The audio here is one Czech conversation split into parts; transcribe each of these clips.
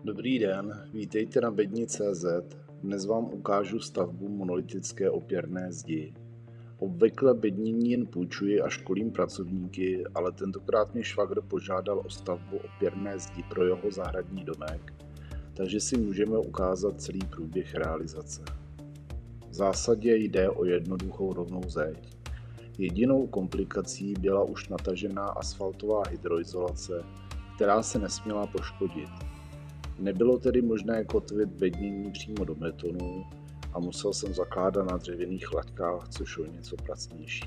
Dobrý den, vítejte na bedni.cz. Dnes vám ukážu stavbu monolitické opěrné zdi. Obvykle bednění jen půjčuji a školím pracovníky, ale tentokrát mě švagr požádal o stavbu opěrné zdi pro jeho zahradní domek, takže si můžeme ukázat celý průběh realizace. V zásadě jde o jednoduchou rovnou zeď. Jedinou komplikací byla už natažená asfaltová hydroizolace, která se nesměla poškodit. Nebylo tedy možné kotvit bednění přímo do betonu a musel jsem zakládat na dřevěných laťkách, což o něco pracnější.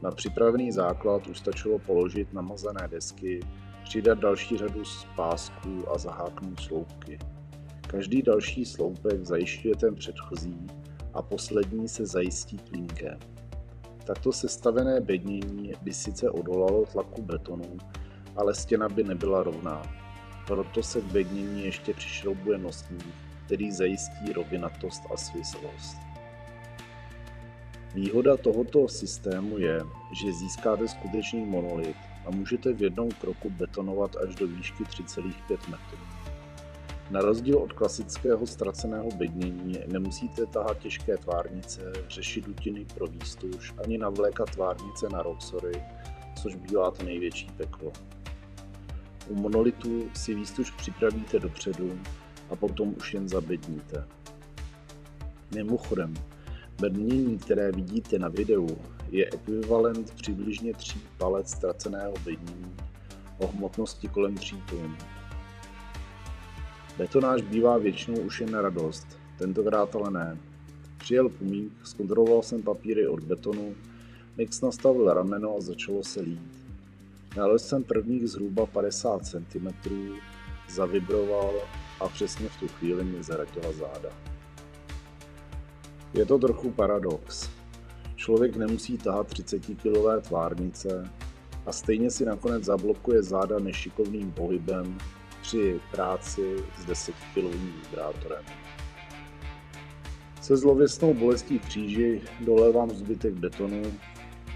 Na připravený základ už stačilo položit namazané desky, přidat další řadu z pásků a zaháknout sloupky. Každý další sloupek zajišťuje ten předchozí a poslední se zajistí klínkem. Takto sestavené bednění by sice odolalo tlaku betonu, ale stěna by nebyla rovná. Proto se k bednění ještě přišroubuje nosník, který zajistí rovinatost a svislost. Výhoda tohoto systému je, že získáte skutečný monolit a můžete v jednom kroku betonovat až do výšky 3,5 metrů. Na rozdíl od klasického ztraceného bednění nemusíte tahat těžké tvárnice, řešit dutiny pro výstuž ani navlékat tvárnice na roxory, což bývá to největší peklo. U monolitu si výstuž připravíte dopředu a potom už jen zabedníte. Mimochodem, bednění, které vidíte na videu, je ekvivalent přibližně 3 palet ztraceného bednění o hmotnosti kolem 3 tun. Betonáž bývá většinou už jen na radost, tentokrát ale ne. Přijel pumík, zkontroloval jsem papíry od betonu, mix nastavil rameno a začalo se lít. Nalezl jsem prvních zhruba 50 cm, zavibroval a přesně v tu chvíli mi zhratila záda. Je to trochu paradox. Člověk nemusí tahat 30kg tvárnice a stejně si nakonec zablokuje záda nešikovným pohybem při práci s 10kg vibrátorem. Se zlověstnou bolestí v kříži dolevám zbytek betonu,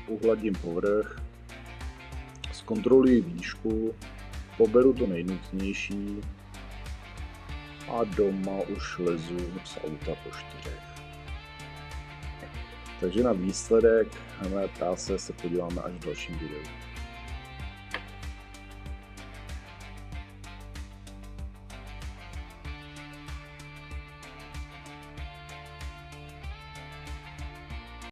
uhladím povrch, zkontroluji výšku, poberu to nejnutnější a doma už lezu z auta po 4. Takže na výsledek mé práce se podíváme až v dalším videu.